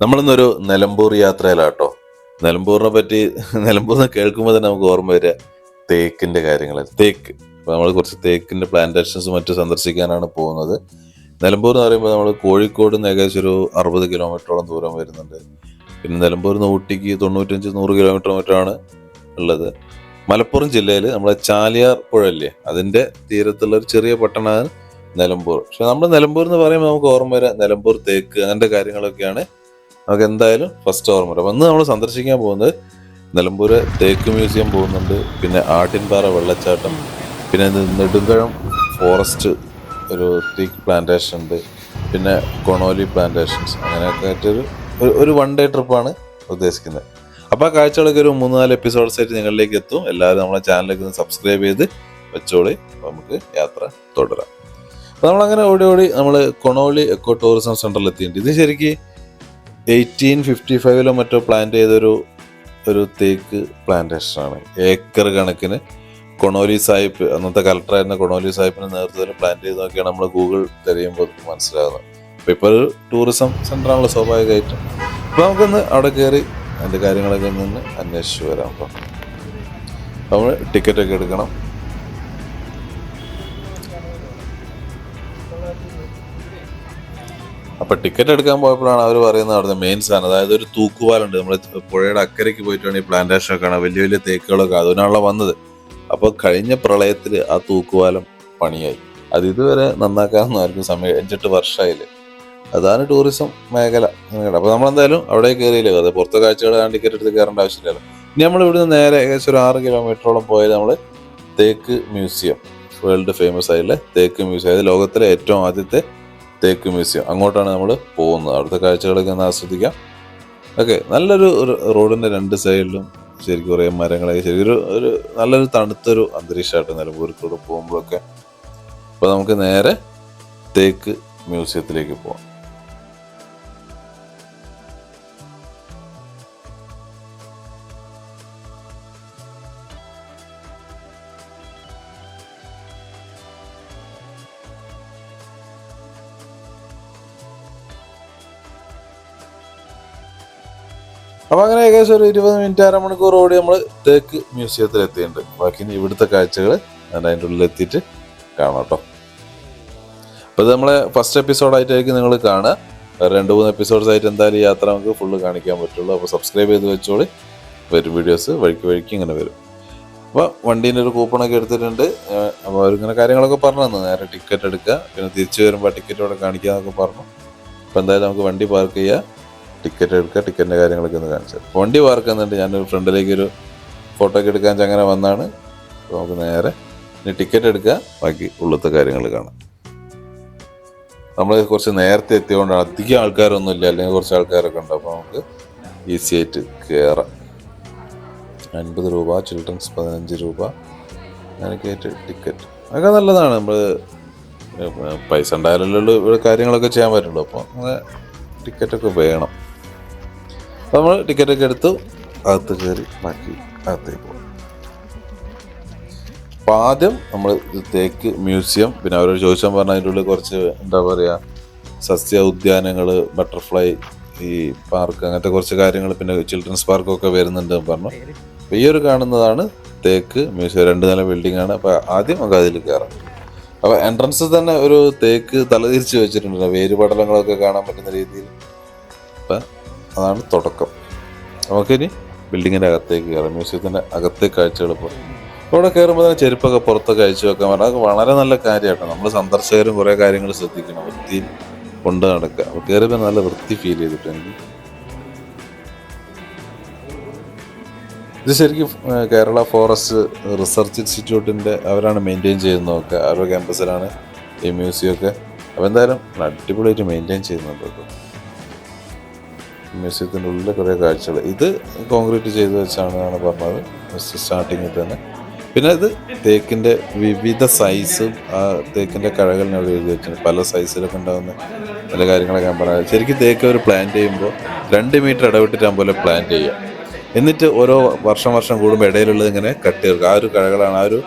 നമ്മളിന്നൊരു നിലമ്പൂർ യാത്രയിലാട്ടോ. നിലമ്പൂരിനെ പറ്റി നിലമ്പൂർന്ന് കേൾക്കുമ്പോൾ തന്നെ നമുക്ക് ഓർമ്മ വരിക തേക്കിന്റെ കാര്യങ്ങൾ. തേക്ക് ഇപ്പൊ നമ്മൾ കുറച്ച് തേക്കിന്റെ പ്ലാന്റേഷൻസ് മറ്റും സന്ദർശിക്കാനാണ് പോകുന്നത്. നിലമ്പൂർ എന്ന് പറയുമ്പോൾ നമ്മൾ കോഴിക്കോട് നിന്ന് ഏകദേശം ഒരു 60 കിലോമീറ്ററോളം ദൂരം വരുന്നുണ്ട്. പിന്നെ നിലമ്പൂരിൽ നിന്ന് ഊട്ടിക്ക് 95-100 കിലോമീറ്റർ മറ്റാണ് ഉള്ളത്. മലപ്പുറം ജില്ലയിൽ നമ്മളെ ചാലിയാർ പുഴയില്ലേ, അതിന്റെ തീരത്തുള്ള ഒരു ചെറിയ പട്ടണമാണ് നിലമ്പൂർ. പക്ഷെ നമ്മൾ നിലമ്പൂർ എന്ന് പറയുമ്പോൾ നമുക്ക് ഓർമ്മ വരിക നിലമ്പൂർ തേക്ക് അങ്ങനത്തെ കാര്യങ്ങളൊക്കെയാണ് നമുക്ക് എന്തായാലും ഫസ്റ്റ് ഓർമ്മ വരും. അന്ന് നമ്മൾ സന്ദർശിക്കാൻ പോകുന്നത് നിലമ്പൂര് തേക്ക് മ്യൂസിയം പോകുന്നുണ്ട്, പിന്നെ ആട്ടിൻപാറ വെള്ളച്ചാട്ടം, പിന്നെ നെടുങ്കഴം ഫോറസ്റ്റ് ഒരു തേക്ക് പ്ലാന്റേഷൻ ഉണ്ട്, പിന്നെ കൊണോലി പ്ലാന്റേഷൻസ്, അങ്ങനെയൊക്കെ ആയിട്ടൊരു ഒരു 1 ഡേ ട്രിപ്പാണ് ഉദ്ദേശിക്കുന്നത്. അപ്പോൾ ആ കാഴ്ചകളൊക്കെ ഒരു 3-4 എപ്പിസോഡ്സ് ആയിട്ട് നിങ്ങളിലേക്ക് എത്തും. എല്ലാവരും നമ്മളെ ചാനലിലേക്ക് ഒന്ന് സബ്സ്ക്രൈബ് ചെയ്ത് വെച്ചോളി. അപ്പോൾ നമുക്ക് യാത്ര തുടരാം. അപ്പോൾ നമ്മളങ്ങനെ ഓടി നമ്മൾ കൊണോലി എക്കോ ടൂറിസം സെൻ്ററിൽ എത്തിയിട്ടുണ്ട്. ഇത് ശരിക്കും 1855 മറ്റോ പ്ലാന്റ് ചെയ്തൊരു തേക്ക് പ്ലാന്റേഷനാണ്. ഏക്കർ കണക്കിന് കൊണോലി സാഹിബ്, അന്നത്തെ കലക്ടറായിരുന്ന കൊണോലി സാഹിബിന്റെ നേതൃത്വത്തിൽ പ്ലാന്റ് ചെയ്ത് നോക്കിയാണ് നമ്മൾ ഗൂഗിൾ തിരയുമ്പോൾ മനസ്സിലാകുന്നത്. അപ്പോൾ ഇപ്പോൾ ഒരു ടൂറിസം സെൻ്ററാണല്ലോ സ്വാഭാവികമായിട്ടും. അപ്പോൾ നമുക്കൊന്ന് അവിടെ കയറി അതിൻ്റെ കാര്യങ്ങളൊക്കെ നിന്ന് അന്വേഷിച്ച് വരാം. അപ്പം നമ്മൾ ടിക്കറ്റൊക്കെ എടുക്കണം. അപ്പം ടിക്കറ്റ് എടുക്കാൻ പോയപ്പോഴാണ് അവർ പറയുന്നത് അവിടുത്തെ മെയിൻ സാധനം, അതായത് ഒരു തൂക്കുപാലുണ്ട്. നമ്മൾ പുഴയുടെ അക്കരയ്ക്ക് പോയിട്ടാണ് ഈ പ്ലാന്റേഷനൊക്കെ കാണാം, വലിയ വലിയ തേക്കുകളൊക്കെ അതിനാണല്ലോ വന്നത്. അപ്പോൾ കഴിഞ്ഞ പ്രളയത്തിൽ ആ തൂക്കുപാലം പണിയായി. അത് ഇതുവരെ നന്നാക്കാനൊന്നും ആർക്കും സമയം 5-8 വർഷമായില്ലേ. അതാണ് ടൂറിസം മേഖല. അപ്പോൾ നമ്മളെന്തായാലും അവിടെ കയറിയില്ലേ, അത് പുറത്തെ കാഴ്ചകൾ ടിക്കറ്റ് എടുത്ത് കയറേണ്ട ആവശ്യമില്ലല്ലോ. ഇനി നമ്മൾ ഇവിടുന്ന് നേരെ ഏകദേശം ഒരു 6 കിലോമീറ്ററോളം പോയത് നമ്മൾ തേക്ക് മ്യൂസിയം, വേൾഡ് ഫേമസ് ആയിട്ടുള്ള തേക്ക് മ്യൂസിയം, അതായത് ലോകത്തിലെ ഏറ്റവും ആദ്യത്തെ തേക്ക് മ്യൂസിയം, അങ്ങോട്ടാണ് നമ്മൾ പോകുന്നത്. അവിടുത്തെ കാഴ്ചകളൊക്കെ ഒന്ന് ആസ്വദിക്കാം. ഓക്കെ, നല്ലൊരു റോഡിൻ്റെ 2 സൈഡിലും ശരിക്കും കുറേ മരങ്ങളൊക്കെ, ശരിക്കും ഒരു നല്ലൊരു തണുത്തൊരു അന്തരീക്ഷമായിട്ട് നിലമ്പൂരിൽ കൂടെ പോകുമ്പോഴൊക്കെ. അപ്പോൾ നമുക്ക് നേരെ തേക്ക് മ്യൂസിയത്തിലേക്ക് പോകാം. അപ്പോൾ അങ്ങനെ ഏകദേശം ഒരു 20 മിനിറ്റ് 1/2 മണിക്കൂർ ഓടി നമ്മൾ തേക്ക് മ്യൂസിയത്തിൽ എത്തിയിട്ടുണ്ട്. ബാക്കി ഇവിടുത്തെ കാഴ്ചകൾ അതിൻ്റെ ഉള്ളിൽ എത്തിയിട്ട് കാണാം കേട്ടോ. അപ്പോൾ ഇത് നമ്മളെ ഫസ്റ്റ് എപ്പിസോഡായിട്ടായിരിക്കും നിങ്ങൾ കാണുക. വേറെ 2-3 എപ്പിസോഡ്സ് ആയിട്ട് എന്തായാലും ഈ യാത്ര നമുക്ക് ഫുള്ള് കാണിക്കാൻ പറ്റുള്ളൂ. അപ്പോൾ സബ്സ്ക്രൈബ് ചെയ്ത് വെച്ചോളി, വരും വീഡിയോസ് വഴിക്ക് ഇങ്ങനെ വരും. അപ്പോൾ വണ്ടീൻ്റെ ഒരു കൂപ്പണൊക്കെ എടുത്തിട്ടുണ്ട്. അപ്പോൾ അവരിങ്ങനെ കാര്യങ്ങളൊക്കെ പറഞ്ഞു തന്നു, നേരെ ടിക്കറ്റ് എടുക്കുക, പിന്നെ തിരിച്ചു വരുമ്പോൾ ടിക്കറ്റ് ഇവിടെ കാണിക്കുക എന്നൊക്കെ പറഞ്ഞു. അപ്പോൾ എന്തായാലും നമുക്ക് വണ്ടി പാർക്ക് ചെയ്യുക, ടിക്കറ്റ് എടുക്കുക, ടിക്കറ്റിൻ്റെ കാര്യങ്ങളൊക്കെ ഒന്ന് കാണിച്ചത്. വണ്ടി പാർക്ക് ചെയ്യുന്നുണ്ട്, ഞാനൊരു ഫ്രണ്ടിലേക്ക് ഒരു ഫോട്ടോ ഒക്കെ എടുക്കാൻ അങ്ങനെ വന്നാണ്. അപ്പോൾ നമുക്ക് നേരെ ഇനി ടിക്കറ്റ് എടുക്കുക, ബാക്കി ഉള്ളത്തെ കാര്യങ്ങൾ കാണാം. നമ്മൾ കുറച്ച് നേരത്തെ എത്തിയതുകൊണ്ടാണ്, അധികം ആൾക്കാരൊന്നും ഇല്ല, അല്ലെങ്കിൽ കുറച്ച് ആൾക്കാരൊക്കെ ഉണ്ട്. അപ്പോൾ നമുക്ക് ഈസി ആയിട്ട് കയറാം. 50 രൂപ, ചിൽഡ്രൻസ് 15 രൂപ, അങ്ങനെയൊക്കെ ആയിട്ട് ടിക്കറ്റ് അതൊക്കെ നല്ലതാണ്. നമ്മൾ പൈസ ഉണ്ടായാലല്ലോ ഇവിടെ കാര്യങ്ങളൊക്കെ ചെയ്യാൻ പറ്റുള്ളൂ. അപ്പോൾ അങ്ങനെ ടിക്കറ്റൊക്കെ വേണം. അപ്പോൾ നമ്മൾ ടിക്കറ്റൊക്കെ എടുത്തു അകത്ത് കയറി ബാക്കി അകത്തേക്ക് പോകും. അപ്പോൾ ആദ്യം നമ്മൾ തേക്ക് മ്യൂസിയം, പിന്നെ അവരോട് ചോദിച്ചാൽ പറഞ്ഞാൽ അതിൻ്റെ ഉള്ളിൽ കുറച്ച് എന്താ പറയുക സസ്യ ഉദ്യാനങ്ങൾ, ബട്ടർഫ്ലൈ ഈ പാർക്ക്, അങ്ങനത്തെ കുറച്ച് കാര്യങ്ങൾ, പിന്നെ ചിൽഡ്രൻസ് പാർക്കൊക്കെ വരുന്നുണ്ട് പറഞ്ഞു. അപ്പോൾ ഈ ഒരു കാണുന്നതാണ് തേക്ക് മ്യൂസിയം, 2 നില ബിൽഡിംഗ് ആണ്. അപ്പോൾ ആദ്യം നമുക്ക് അതിൽ കയറാം. അപ്പോൾ എൻട്രൻസിൽ തന്നെ ഒരു തേക്ക് തലതിരിച്ച് വെച്ചിട്ടുണ്ട്, വേരുപടലങ്ങളൊക്കെ കാണാൻ പറ്റുന്ന രീതിയിൽ. അപ്പം അതാണ് തുടക്കം. നമുക്കിനി ബിൽഡിങ്ങിൻ്റെ അകത്തേക്ക് കയറാം, മ്യൂസിയത്തിൻ്റെ അകത്തെ കാഴ്ചകൾ പോകും. അവിടെ കയറുമ്പോൾ തന്നെ ചെരുപ്പൊക്കെ പുറത്തൊക്കെ അയച്ചു വെക്കാൻ പറഞ്ഞാൽ അത് വളരെ നല്ല കാര്യമായിട്ടാണ്. നമ്മൾ സന്ദർശകരും കുറേ കാര്യങ്ങൾ ശ്രദ്ധിക്കണം, വൃത്തി കൊണ്ട് നടക്കുക. അപ്പോൾ കയറിയപ്പോൾ നല്ല വൃത്തി ഫീൽ ചെയ്തിട്ട് എനിക്ക്. ഇത് ശരിക്കും കേരള ഫോറസ്റ്റ് റിസർച്ച് ഇൻസ്റ്റിറ്റ്യൂട്ടിൻ്റെ അവരാണ് മെയിൻറ്റെയിൻ ചെയ്യുന്നതൊക്കെ, അവരുടെ ക്യാമ്പസിലാണ് ഈ മ്യൂസിയമൊക്കെ. അപ്പോൾ എന്തായാലും അടിപൊളിയായിട്ട് മെയിൻറ്റെയിൻ ചെയ്യുന്നുണ്ട് കേട്ടോ. മ്യൂസിയത്തിൻ്റെ ഉള്ളിൽ കുറേ കാഴ്ചകൾ, ഇത് കോൺക്രീറ്റ് ചെയ്ത് വെച്ചാണ് പറഞ്ഞത് സ്റ്റാർട്ടിങ്ങിൽ തന്നെ. പിന്നെ ഇത് തേക്കിൻ്റെ വിവിധ സൈസും ആ തേക്കിൻ്റെ കഴകളിനോട് എഴുതി വെച്ചിട്ടുണ്ട്, പല സൈസിലൊക്കെ ഉണ്ടാകുന്ന പല കാര്യങ്ങളൊക്കെ ഞാൻ പറയാം. ശരിക്കും തേക്ക് അവർ പ്ലാന്റ് ചെയ്യുമ്പോൾ 2 മീറ്റർ ഇടവിട്ടിട്ടാകുമ്പോൾ പ്ലാന്റ് ചെയ്യുക, എന്നിട്ട് ഓരോ വർഷം കൂടുമ്പോൾ ഇടയിലുള്ളത് ഇങ്ങനെ കട്ട് ചേർക്കുക. ആ ഒരു കഴകളാണ്, ആ ഒരു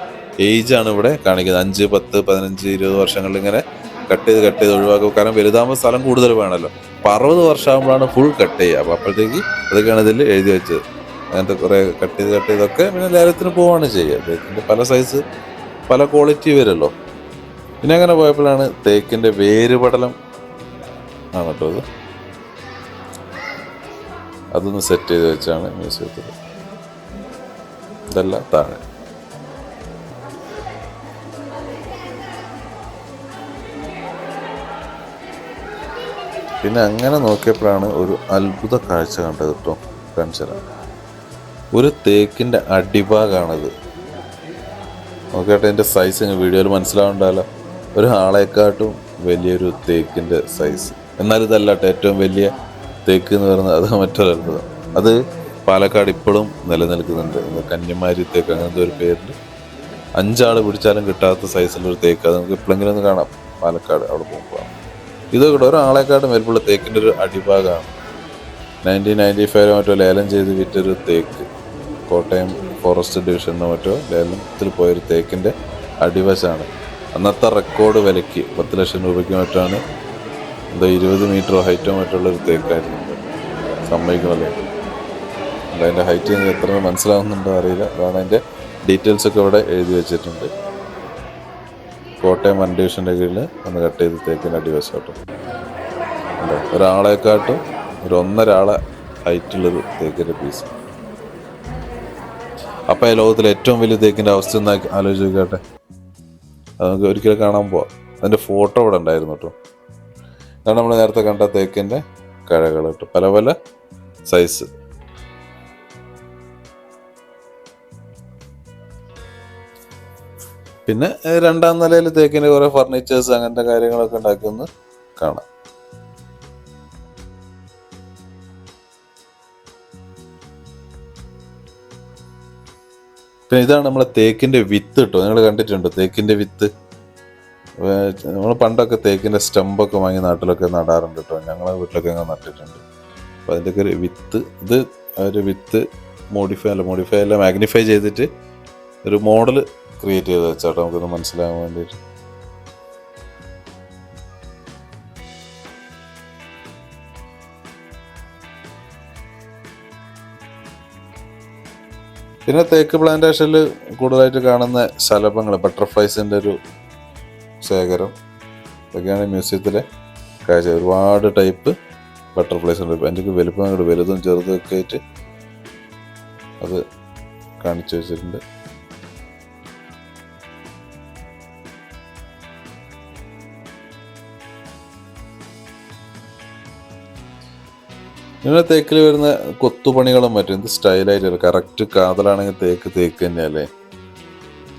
ഏജാണ് ഇവിടെ കാണിക്കുന്നത്. 5, 10, 15, 20 വർഷങ്ങളിൽ ഇങ്ങനെ കട്ട് ചെയ്ത് ഒഴിവാക്കും. കാരണം വലുതാകുമ്പോൾ സ്ഥലം കൂടുതൽ വേണമല്ലോ. അപ്പോൾ 60 വർഷമാകുമ്പോഴാണ് ഫുൾ കട്ട് ചെയ്യുക. അപ്പോൾ അപ്പോഴത്തേക്ക് അതൊക്കെയാണ് ഇതിൽ എഴുതി വെച്ചത്. അങ്ങനത്തെ കുറേ കട്ട് ചെയ്തൊക്കെ പിന്നെ ലേലത്തിന് പോവുകയാണ് ചെയ്യുക. തേക്കിൻ്റെ പല സൈസ് പല ക്വാളിറ്റി വരുമല്ലോ. പിന്നെ അങ്ങനെ പോയപ്പോഴാണ് തേക്കിൻ്റെ വേരുപടലം ആണ് കേട്ടോ അത്. അതൊന്ന് സെറ്റ് ചെയ്ത് വെച്ചാണ് മ്യൂസിയത്തിൽ. ഇതല്ല താഴെ. പിന്നെ അങ്ങനെ നോക്കിയപ്പോഴാണ് ഒരു അത്ഭുത കാഴ്ച കണ്ടത് കേട്ടോ. കാണിച്ചുതരാം. ഒരു തേക്കിൻ്റെ അടിഭാഗമാണിത്. നോക്കിയിട്ട് എൻ്റെ സൈസ് ഇങ്ങനെ വീഡിയോയിൽ മനസ്സിലാവുന്നുണ്ടല്ലോ. ഒരു ആളെക്കാട്ടും വലിയൊരു തേക്കിൻ്റെ സൈസ്. എന്നാൽ ഇതല്ല ഏറ്റവും വലിയ തേക്ക് എന്ന് പറയുന്നത്. അത് മറ്റൊരു അത്ഭുതം. അത് പാലക്കാട് ഇപ്പോഴും നിലനിൽക്കുന്നുണ്ട്. കന്യാകുമാരി തേക്ക് അങ്ങനത്തെ ഒരു പേരിൽ 5 ആൾ പിടിച്ചാലും കിട്ടാത്ത സൈസിലൊരു തേക്ക്. അത് നമുക്ക് എപ്പോഴെങ്കിലും ഒന്ന് കാണാം പാലക്കാട് അവിടെ പോകുമ്പോൾ. ഇതൊക്കെ ഒരാളെക്കാട്ടും വലിപ്പമുള്ള തേക്കിൻ്റെ ഒരു അടിഭാഗമാണ്. 1995 മറ്റോ ലേലം ചെയ്ത് വിറ്റൊരു തേക്ക്. കോട്ടയം ഫോറസ്റ്റ് ഡിവിഷനോ മറ്റോ ലേലത്തിൽ പോയൊരു തേക്കിൻ്റെ അടിവശമാണ്. അന്നത്തെ റെക്കോർഡ് വിലയ്ക്ക് 10 ലക്ഷം രൂപയ്ക്ക് മറ്റാണ്. എന്തോ 20 മീറ്ററോ ഹൈറ്റോ മറ്റുള്ളൊരു തേക്കായിരുന്നു. സമ്മതിക്കണമല്ലോ. അതിൻ്റെ ഹൈറ്റ് എത്ര മനസ്സിലാവുന്നുണ്ടോ അറിയില്ല. അതാണ് അതിൻ്റെ ഡീറ്റെയിൽസൊക്കെ ഇവിടെ എഴുതി വെച്ചിട്ടുണ്ട്. കോട്ടയം 1 ഡിവിഷൻ്റെ കീഴിൽ ഒന്ന് കട്ട് ചെയ്ത് തേക്കിൻ്റെ അടിവശമാട്ടോ. ഒരാളെക്കാട്ടും ഒരു 1.5 ആളെ ഹൈറ്റുള്ളൊരു തേക്കിൻ്റെ പീസ്. അപ്പം ലോകത്തിലെ ഏറ്റവും വലിയ തേക്കിൻ്റെ അവസ്ഥ ഒന്ന് ആലോചിച്ച് നോക്കട്ടെ. അത് നമുക്ക് ഒരിക്കലും കാണാൻ പോവാം. അതിൻ്റെ ഫോട്ടോ ഇവിടെ ഉണ്ടായിരുന്നു കേട്ടോ. അതാണ് നമ്മൾ നേരത്തെ കണ്ട തേക്കിൻ്റെ കഴകൾ കേട്ടോ. പല പല സൈസ്. പിന്നെ 2ാം നിലയിൽ തേക്കിൻ്റെ കുറേ ഫർണിച്ചേഴ്സ് അങ്ങനത്തെ കാര്യങ്ങളൊക്കെ ഉണ്ടാക്കിയൊന്ന് കാണാം. പിന്നെ ഇതാണ് നമ്മളെ തേക്കിൻ്റെ വിത്ത് കേട്ടോ. നിങ്ങൾ കണ്ടിട്ടുണ്ടോ തേക്കിൻ്റെ വിത്ത്? നമ്മൾ പണ്ടൊക്കെ തേക്കിൻ്റെ സ്റ്റമ്പൊക്കെ വാങ്ങി നാട്ടിലൊക്കെ നടാറുണ്ട് കേട്ടോ. ഞങ്ങളെ വീട്ടിലൊക്കെ അങ്ങനെ നട്ടിട്ടുണ്ട്. അപ്പോൾ അതിൻ്റെയൊക്കെ ഒരു വിത്ത്. ഇത് ഒരു വിത്ത് മോഡിഫൈ അല്ല മാഗ്നിഫൈ ചെയ്തിട്ട് ഒരു മോഡൽ ക്രിയേറ്റ് ചെയ്ത് വെച്ചാട്ടോ നമുക്കൊന്ന് മനസ്സിലാകാൻ വേണ്ടിയിട്ട്. പിന്നെ തേക്ക് പ്ലാന്റേഷനിൽ കൂടുതലായിട്ട് കാണുന്ന ശലഭങ്ങൾ, ബട്ടർഫ്ലൈസിൻ്റെ ഒരു ശേഖരം. ഇതൊക്കെയാണ് മ്യൂസിയത്തിലെ കാഴ്ച. ഒരുപാട് ടൈപ്പ് ബട്ടർഫ്ലൈസ് ഉണ്ട്. അതിൻ്റെ വലുപ്പം വലുതും ചെറുതും ഒക്കെ ആയിട്ട് അത് കാണിച്ചു വെച്ചിട്ടുണ്ട്. ഇങ്ങനെ തേക്കിൽ വരുന്ന കൊത്തുപണികളും മറ്റും എന്ത് സ്റ്റൈലായിട്ടല്ല. കറക്റ്റ് കാതലാണെങ്കിൽ തേക്ക് തന്നെയല്ലേ.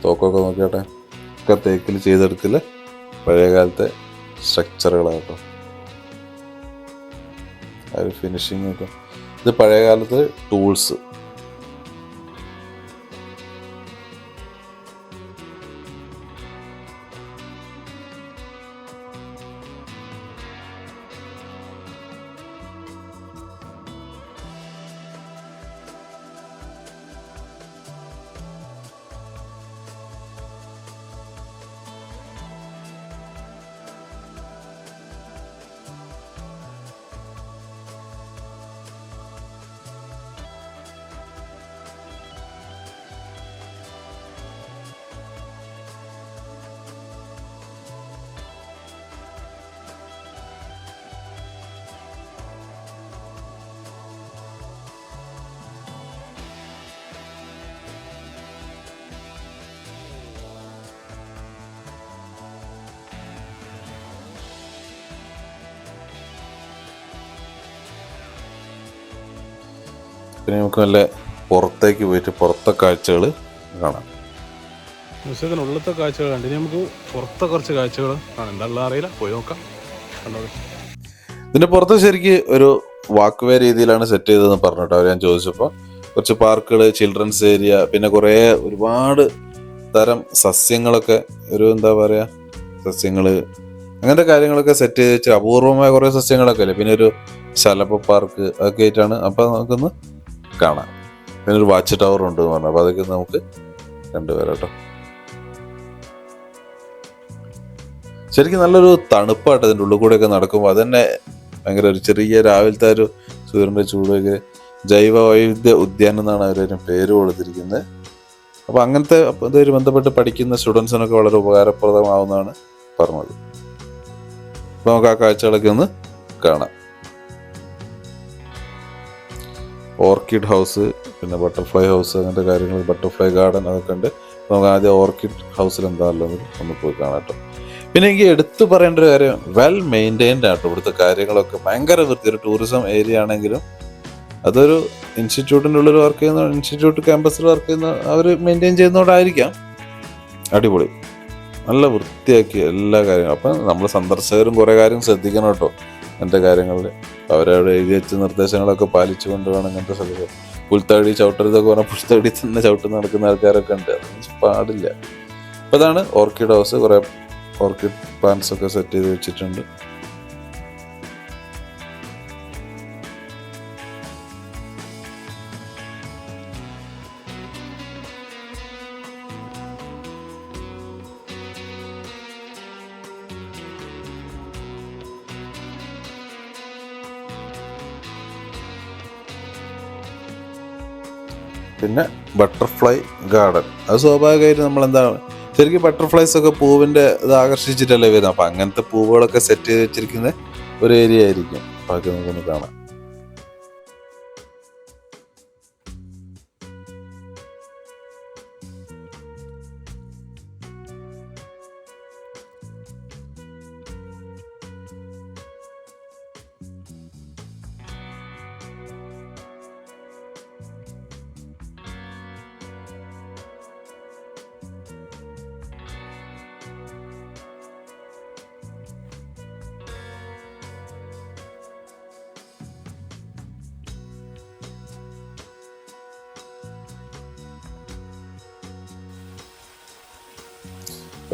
തോക്കൊക്കെ നോക്കിയാട്ടെ. ഒക്കെ തേക്കിൽ ചെയ്തെടുക്കല് പഴയകാലത്തെ സ്ട്രക്ചറുകളാട്ടോ. ആ ഒരു ഫിനിഷിങ് ഒക്കെ. ഇത് പഴയകാലത്ത് ടൂൾസ്. പിന്നെ നമുക്ക് നല്ല പുറത്തേക്ക് പോയിട്ട് പുറത്തെ കാഴ്ചകൾ കാണാം. മ്യൂസിയത്തിനുള്ളത്തെ കാഴ്ചകൾ കണ്ടിന് നമുക്ക് പുറത്തെ കുറച്ച് കാഴ്ചകൾ കാണാം. എന്താ അറിയില്ല, പോയി നോക്കാം. കണ്ടോ, ഇതിൻ്റെ പുറത്ത് ശരിക്ക് ഒരു വാക്ക് വേ രീതിയിലാണ് സെറ്റ് ചെയ്തതെന്ന് പറഞ്ഞിട്ട് അവർ ഞാൻ ചോദിച്ചപ്പോൾ കുറച്ച് പാർക്കുകൾ, ചിൽഡ്രൻസ് ഏരിയ, പിന്നെ കുറേ ഒരുപാട് തരം സസ്യങ്ങളൊക്കെ, ഒരു എന്താ പറയുക, സസ്യങ്ങൾ അങ്ങനത്തെ കാര്യങ്ങളൊക്കെ സെറ്റ് ചെയ്ത് വെച്ച് അപൂർവമായ കുറേ സസ്യങ്ങളൊക്കെ അല്ലേ. പിന്നെ ഒരു ശലഭ പാർക്ക് ഒക്കെ ആയിട്ടാണ്. അപ്പോൾ നമുക്കൊന്ന് കാണാം. പിന്നെ ഒരു വാച്ച് ടവർ ഉണ്ട് എന്ന് പറഞ്ഞു. അപ്പോൾ അതൊക്കെ നമുക്ക് കണ്ടുവരാം കേട്ടോ. ശരിക്കും നല്ലൊരു തണുപ്പായിട്ട് അതിൻ്റെ ഉള്ളിൽ കൂടെയൊക്കെ നടക്കുമ്പോൾ അതന്നെ ഭയങ്കര ഒരു ചെറിയ രാവിലത്തെ ഒരു സൂര്യൻ്റെ ചൂടൊക്കെ. ജൈവ വൈവിധ്യ ഉദ്യാനം എന്നാണ് അവരതിന് പേര് കൊടുത്തിരിക്കുന്നത്. അപ്പോൾ അങ്ങനത്തെ ഇതുമായിട്ട് ബന്ധപ്പെട്ട് പഠിക്കുന്ന സ്റ്റുഡൻസിനൊക്കെ വളരെ ഉപകാരപ്രദമാവുന്നതാണ് പറഞ്ഞത്. അപ്പോൾ നമുക്ക് ആ കാഴ്ചകളൊക്കെ ഒന്ന് കാണാം. ഓർക്കിഡ് ഹൗസ്, പിന്നെ ബട്ടർഫ്ലൈ ഹൗസ്, അങ്ങനത്തെ കാര്യങ്ങൾ, ബട്ടർഫ്ലൈ ഗാർഡൻ അതൊക്കെ ഉണ്ട്. നമുക്ക് ആദ്യം ഓർക്കിഡ് ഹൗസിൽ എന്താണുള്ളത് ഒന്ന് പോയി കാണാം കേട്ടോ. പിന്നെ എനിക്ക് എടുത്തു പറയേണ്ട ഒരു കാര്യം, വെൽ മെയിൻറ്റൈൻഡ് ആട്ടോ ഇവിടുത്തെ കാര്യങ്ങളൊക്കെ. ഭയങ്കര വൃത്തി. ഒരു ടൂറിസം ഏരിയ ആണെങ്കിലും അതൊരു ഇൻസ്റ്റിറ്റ്യൂട്ടിൻ്റെ ഉള്ളിൽ വർക്ക് ചെയ്യുന്ന, ഇൻസ്റ്റിറ്റ്യൂട്ട് ക്യാമ്പസിൽ വർക്ക് ചെയ്യുന്ന അവർ മെയിൻറ്റെയിൻ ചെയ്യുന്നതോടായിരിക്കാം. അടിപൊളി, നല്ല വൃത്തിയാക്കി എല്ലാ കാര്യങ്ങളും. അപ്പം നമ്മൾ സന്ദർശകരും കുറേ കാര്യം ശ്രദ്ധിക്കണം കേട്ടോ അങ്ങനത്തെ കാര്യങ്ങളിൽ. അവരവിടെ എഴുതി വെച്ച നിർദ്ദേശങ്ങളൊക്കെ പാലിച്ചുകൊണ്ട് വേണം അങ്ങനത്തെ സ്ഥലത്ത്. പുൽത്തടി ചവിട്ടരുതൊക്കെ പറഞ്ഞാൽ പുൽത്തടി തന്നെ ചവിട്ട് നടക്കുന്ന ആൾക്കാരൊക്കെ ഉണ്ട്. അതൊന്നും പാടില്ല. അപ്പം അതാണ് ഓർക്കിഡ് ഹൗസ്. കുറേ ഓർക്കിഡ് പ്ലാന്റ്സ് ഒക്കെ സെറ്റ് ചെയ്ത് വെച്ചിട്ടുണ്ട്. പിന്നെ ബട്ടർഫ്ലൈ ഗാർഡൻ, അത് സ്വാഭാവികമായിട്ട് നമ്മളെന്താണ് ശരിക്കും ബട്ടർഫ്ലൈസ് ഒക്കെ പൂവിൻ്റെ ഇത് ആകർഷിച്ചിട്ടല്ലേ വരുന്നത്. അപ്പം അങ്ങനത്തെ പൂവുകളൊക്കെ സെറ്റ് ചെയ്ത് വെച്ചിരിക്കുന്ന ഒരു ഏരിയ ആയിരിക്കും. ബാക്കി നമുക്കൊന്ന് കാണാം.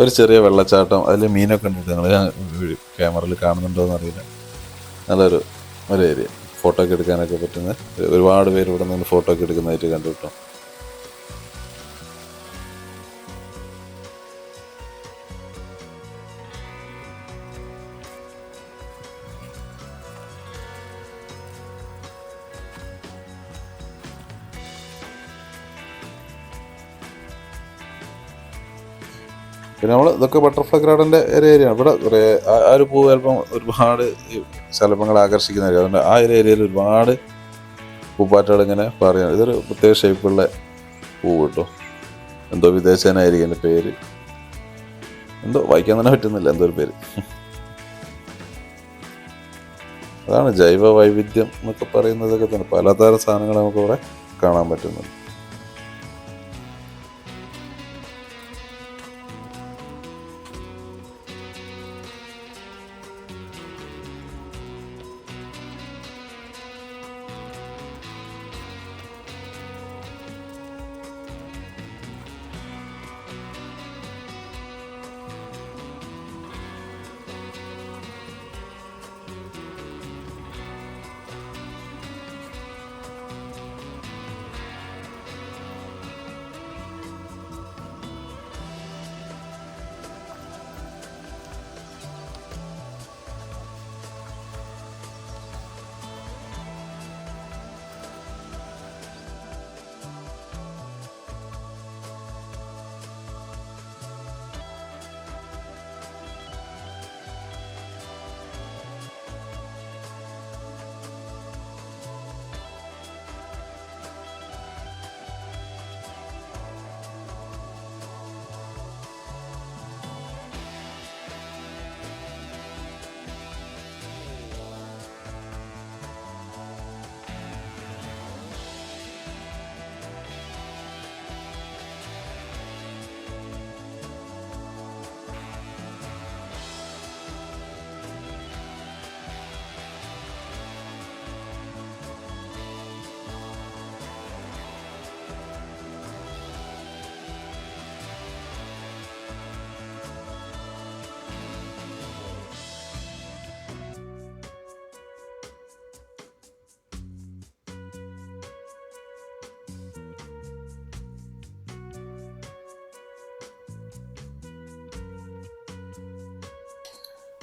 ഒരു ചെറിയ വെള്ളച്ചാട്ടം, അതിൽ മീനൊക്കെ ഉണ്ട്. നിങ്ങൾ ക്യാമറയിൽ കാണുന്നുണ്ടോ എന്നറിയില്ല. നല്ലൊരു ഏരിയ, ഫോട്ടോ ഒക്കെ എടുക്കാനൊക്കെ പറ്റുന്ന ഒരുപാട് പേര് ഇവിടെ നിന്ന് ഫോട്ടോ ഒക്കെ എടുക്കുന്നതായിട്ട് കണ്ടു കിട്ടും. പിന്നെ നമ്മൾ ഇതൊക്കെ ബട്ടർഫ്ലൈ ഗാർഡൻ്റെ ഒരു ഏരിയയാണ്. ഇവിടെ കുറേ ആ ഒരു പൂവ് ചിലപ്പം ഒരുപാട് ശലഭങ്ങളെ ആകർഷിക്കുന്നതായിരിക്കും. അതുകൊണ്ട് ആ ഒരു ഏരിയയിൽ ഒരുപാട് പൂപ്പാറ്റകൾ ഇങ്ങനെ പറയുന്നത്. ഇതൊരു പ്രത്യേക ഷേപ്പുള്ള പൂവ് കേട്ടോ. എന്തോ വിദേശനായിരിക്കും എൻ്റെ പേര്, എന്തോ വായിക്കാൻ തന്നെ പറ്റുന്നില്ല, എന്തോ ഒരു പേര്. അതാണ് ജൈവ വൈവിധ്യം എന്നൊക്കെ പറയുന്നതൊക്കെ തന്നെ. പലതരം സാധനങ്ങൾ നമുക്ക് ഇവിടെ കാണാൻ പറ്റുന്നുണ്ട്.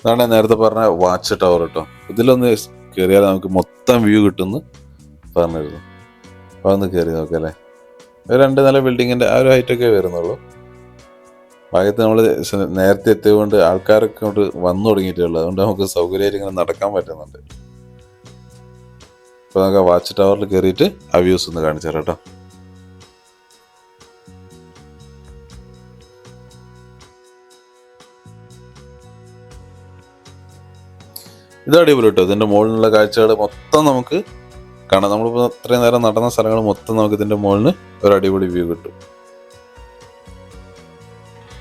അതാണ് നേരത്തെ പറഞ്ഞ വാച്ച് ടവർ കേട്ടോ. ഇതിലൊന്ന് കയറിയാൽ നമുക്ക് മൊത്തം വ്യൂ കിട്ടുമെന്ന് പറഞ്ഞിരുന്നു. അപ്പോൾ അതൊന്ന് കയറി നോക്കാം അല്ലേ. ഒരു 2 നില ബിൽഡിങ്ങിൻ്റെ ആ ഒരു ഹൈറ്റൊക്കെ വരുന്നുള്ളൂ. ഭാഗത്ത് നമ്മൾ നേരത്തെ എത്തിയതുകൊണ്ട് ആൾക്കാരൊക്കെ ഇങ്ങോട്ട് വന്നു തുടങ്ങിയിട്ടുള്ളൂ. അതുകൊണ്ട് നമുക്ക് സൗകര്യമായിട്ട് ഇങ്ങനെ നടക്കാൻ പറ്റുന്നുണ്ട്. അപ്പോൾ നമുക്ക് വാച്ച് ടവറിൽ കയറിയിട്ട് ആ വ്യൂസ് ഒന്ന് കാണിച്ചു തരാം കേട്ടോ. ഇത് അടിപൊളി കേട്ടോ. ഇതിൻ്റെ മുകളിലുള്ള കാഴ്ചകൾ മൊത്തം നമുക്ക് കാണാം. നമ്മളിപ്പോൾ ഇത്രയും നേരം നടന്ന സ്ഥലങ്ങൾ മൊത്തം നമുക്ക് ഇതിൻ്റെ മുകളിൽ ഒരു അടിപൊളി വ്യൂ കിട്ടും.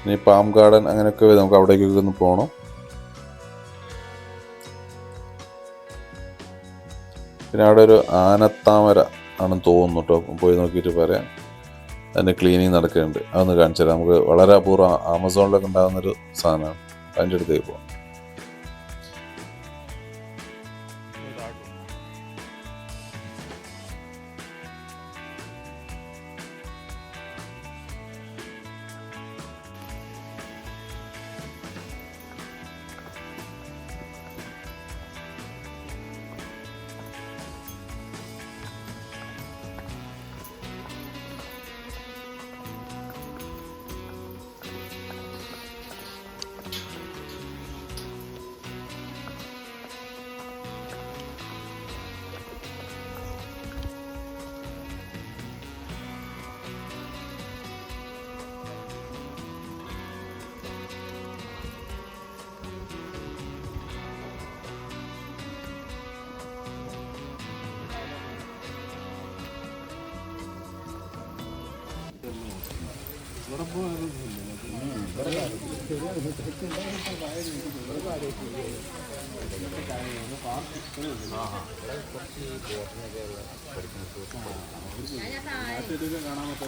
ഇനി പാം ഗാർഡൻ അങ്ങനെയൊക്കെ നമുക്ക് അവിടേക്കൊക്കെ ഒന്ന് പോകണം. പിന്നെ അവിടെ ഒരു ആനത്താമര ആണെന്ന് തോന്നുന്നു കേട്ടോ. പോയി നോക്കിയിട്ട് പറയാം. അതിൻ്റെ ക്ലീനിങ് നടക്കുന്നുണ്ട്. അതൊന്ന് കാണിച്ചു തരാം. നമുക്ക് വളരെ അപൂർവം ആമസോണിലൊക്കെ ഉണ്ടാകുന്നൊരു സാധനമാണ്. അതിൻ്റെ അടുത്തേക്ക് പോകാം.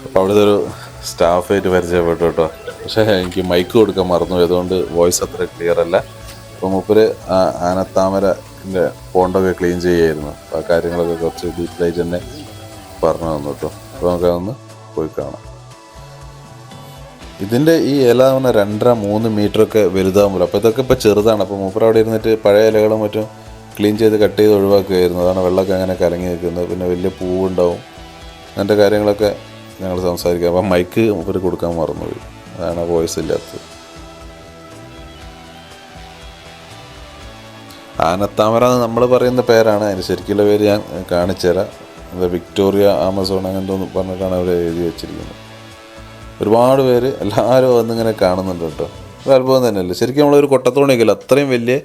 അപ്പോൾ അവിടുത്തെ ഒരു സ്റ്റാഫായിട്ട് പരിചയപ്പെട്ടു കേട്ടോ. പക്ഷേ എനിക്ക് മൈക്ക് കൊടുക്കാൻ മറന്നു, അതുകൊണ്ട് വോയിസ് അത്ര ക്ലിയർ അല്ല. അപ്പോൾ മൂപ്പര് ആനത്താമരൻ്റെ പോണ്ടൊക്കെ ക്ലീൻ ചെയ്യായിരുന്നു. അപ്പോൾ ആ കാര്യങ്ങളൊക്കെ കുറച്ച് ഡീറ്റെയിലായിട്ട് തന്നെ പറഞ്ഞു തന്നു കേട്ടോ. അപ്പോൾ നമുക്കതൊന്ന് പോയി കാണാം. ഇതിൻ്റെ ഈ ഇല എന്ന് പറഞ്ഞാൽ 2.5-3 മീറ്ററൊക്കെ വലുതാകുമ്പോൾ, അപ്പോൾ ഇതൊക്കെ ഇപ്പോൾ ചെറുതാണ്. അപ്പോൾ മൂപ്പർ അവിടെ ഇരുന്നിട്ട് പഴയ ഇലകളും മറ്റും ക്ലീൻ ചെയ്ത് കട്ട് ചെയ്ത് ഒഴിവാക്കുകയായിരുന്നു. അതാണ് വെള്ളമൊക്കെ അങ്ങനെ കലങ്ങി നിൽക്കുന്നത്. പിന്നെ വലിയ പൂവുണ്ടാവും. അങ്ങനത്തെ കാര്യങ്ങളൊക്കെ ഞങ്ങൾ സംസാരിക്കാം. അപ്പം മൈക്ക് മൂപ്പർ കൊടുക്കാൻ മറന്നുപോയി. അതാണ് വോയിസ് ഇല്ലാത്തത്. ആനത്താമര എന്ന് നമ്മൾ പറയുന്ന പേരാണ്. അതിന് ശരിക്കുള്ള പേര് ഞാൻ കാണിച്ചു തരാം. വിക്ടോറിയ ആമസോൺ അങ്ങനത്തെ ഒന്ന് പറഞ്ഞിട്ടാണ് അവർ എഴുതി വെച്ചിരിക്കുന്നത്. ഒരുപാട് പേര് എല്ലാവരും വന്നിങ്ങനെ കാണുന്നുണ്ട് കേട്ടോ. ഒരു അത്ഭുതം തന്നെയല്ലേ. ശരിക്കും നമ്മളൊരു കൊട്ടത്തോണിയൊക്കെയില്ല, അത്രയും വലിയ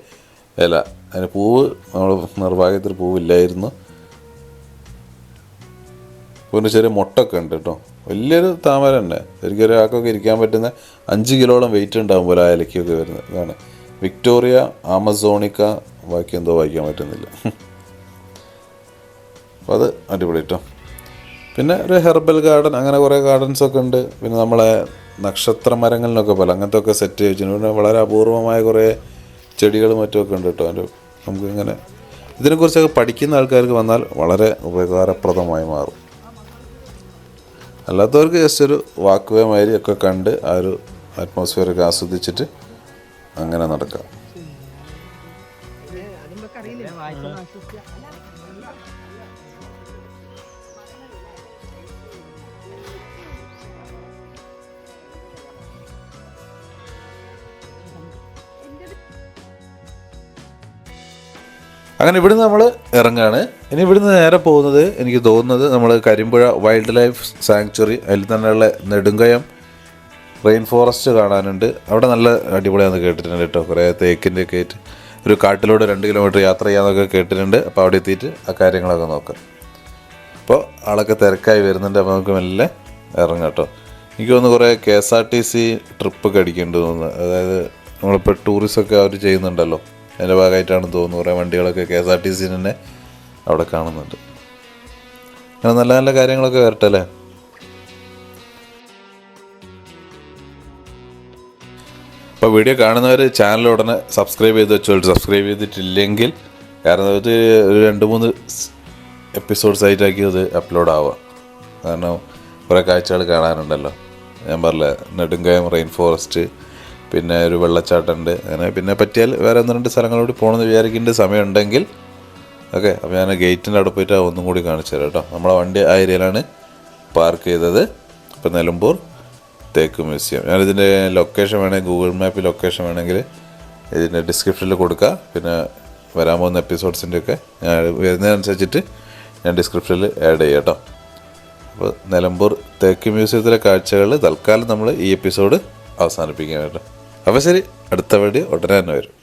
ഇല. അതിന് പൂവ് നമ്മൾ നിർഭാഗ്യത്തിൽ പൂവില്ലായിരുന്നു. പിന്നെ ചെറിയ മുട്ടൊക്കെ ഉണ്ട് കേട്ടോ. വലിയൊരു താമര തന്നെ. ശരിക്കും ഒരാൾക്കൊക്കെ ഇരിക്കാൻ പറ്റുന്ന 5 കിലോളം വെയിറ്റ് ഉണ്ടാകും പോലെ ആ ഇലക്കൊക്കെ വരുന്നത്. ഇതാണ് വിക്ടോറിയ ആമസോണിക്ക. ബാക്കി എന്തോ വായിക്കാൻ പറ്റുന്നില്ല. അപ്പോൾ അത് അടിപൊളി കേട്ടോ. പിന്നെ ഒരു ഹെർബൽ ഗാർഡൻ, അങ്ങനെ കുറേ ഗാർഡൻസൊക്കെ ഉണ്ട്. പിന്നെ നമ്മളെ നക്ഷത്ര മരങ്ങളിലൊക്കെ പോലെ അങ്ങനത്തെ ഒക്കെ സെറ്റ് ചെയ്തിട്ടുണ്ട്. പിന്നെ വളരെ അപൂർവമായ കുറേ ചെടികൾ മറ്റുമൊക്കെ ഉണ്ട് കേട്ടോ. അതിൻ്റെ നമുക്കിങ്ങനെ ഇതിനെക്കുറിച്ചൊക്കെ പഠിക്കുന്ന ആൾക്കാർക്ക് വന്നാൽ വളരെ ഉപകാരപ്രദമായി മാറും. അല്ലാത്തവർക്ക് ജസ്റ്റ് ഒരു വാക്ക് വേ മാതിരി ഒക്കെ കണ്ട് ആ ഒരു അറ്റ്മോസ്ഫിയറൊക്കെ ആസ്വദിച്ചിട്ട് അങ്ങനെ നടക്കാം. അങ്ങനെ ഇവിടുന്ന് നമ്മൾ ഇറങ്ങുകയാണ്. ഇനി ഇവിടുന്ന് നേരെ പോകുന്നത് എനിക്ക് തോന്നുന്നത് നമ്മൾ കരിമ്പുഴ വൈൽഡ് ലൈഫ് സാങ്ച്വറി, അതിൽ തന്നെയുള്ള നെടുങ്കയം റെയിൻ ഫോറസ്റ്റ് കാണാനുണ്ട്. അവിടെ നല്ല അടിപൊളിയാണെന്ന് കേട്ടിട്ടുണ്ട് കേട്ടോ. കുറേ തേക്കിൻ്റെ ഒക്കെ ആയിട്ട് ഒരു കാട്ടിലൂടെ 2 കിലോമീറ്റർ യാത്ര ചെയ്യാമെന്നൊക്കെ കേട്ടിട്ടുണ്ട്. അപ്പോൾ അവിടെ എത്തിയിട്ട് ആ കാര്യങ്ങളൊക്കെ നോക്കാം. അപ്പോൾ ആളൊക്കെ തിരക്കായി വരുന്നുണ്ട്. അപ്പോൾ നമുക്ക് മെല്ലെ ഇറങ്ങാം കേട്ടോ. എനിക്ക് തോന്നുന്നു കുറേ KSRTC ട്രിപ്പൊക്കെ അടിക്കേണ്ടി തോന്നുന്നു. അതായത് നമ്മളിപ്പോൾ ടൂറിസമൊക്കെ അവർ ചെയ്യുന്നുണ്ടല്ലോ, അതിൻ്റെ ഭാഗമായിട്ടാണെന്ന് തോന്നുന്നു. കുറേ വണ്ടികളൊക്കെ KSRTC തന്നെ അവിടെ കാണുന്നുണ്ട്. അങ്ങനെ നല്ല നല്ല കാര്യങ്ങളൊക്കെ വരട്ടെ അല്ലേ. അപ്പോൾ വീഡിയോ കാണുന്നവർ ചാനൽ ഉടനെ സബ്സ്ക്രൈബ് ചെയ്ത് വെച്ചോളൂ. സബ്സ്ക്രൈബ് ചെയ്തിട്ടില്ലെങ്കിൽ, കാരണം ഇത് ഒരു 2-3 എപ്പിസോഡ്സ് ആയിട്ടാക്കി അത് അപ്ലോഡ് ആവുക. കാരണം കുറേ കാഴ്ചകൾ കാണാനുണ്ടല്ലോ. ഞാൻ പറഞ്ഞില്ല, നെടുങ്കയം റെയിൻ ഫോറസ്റ്റ്, പിന്നെ ഒരു വെള്ളച്ചാട്ടമുണ്ട്. അങ്ങനെ പിന്നെ പറ്റിയാൽ വേറെ 1-2 സ്ഥലങ്ങളോട് പോകണമെന്ന് വിചാരിക്കേണ്ട സമയമുണ്ടെങ്കിൽ ഓക്കെ. അപ്പോൾ ഞാൻ ഗേറ്റിൻ്റെ അവിടെ പോയിട്ട് ഒന്നും കൂടി കാണിച്ചു തരാം കേട്ടോ. നമ്മളെ വണ്ടി ആ ഏരിയയിലാണ് പാർക്ക് ചെയ്തത്. ഇപ്പോൾ നിലമ്പൂർ തേക്ക് മ്യൂസിയം. ഞാനിതിൻ്റെ ലൊക്കേഷൻ വേണമെങ്കിൽ ഗൂഗിൾ മാപ്പിൽ ലൊക്കേഷൻ വേണമെങ്കിൽ ഇതിൻ്റെ ഡിസ്ക്രിപ്ഷനിൽ കൊടുക്കുക. പിന്നെ വരാൻ പോകുന്ന എപ്പിസോഡ്സിൻ്റെയൊക്കെ ഞാൻ വരുന്നതനുസരിച്ചിട്ട് ഞാൻ ഡിസ്ക്രിപ്ഷനിൽ ആഡ് ചെയ്യാം കേട്ടോ. അപ്പോൾ നിലമ്പൂർ തേക്ക് മ്യൂസിയത്തിലെ കാഴ്ചകൾ തൽക്കാലം നമ്മൾ ഈ എപ്പിസോഡ് അവസാനിപ്പിക്കാം കേട്ടോ. അപ്പോൾ ശരി, അടുത്ത വീഡിയോ ഉടനെ തന്നെ വരും.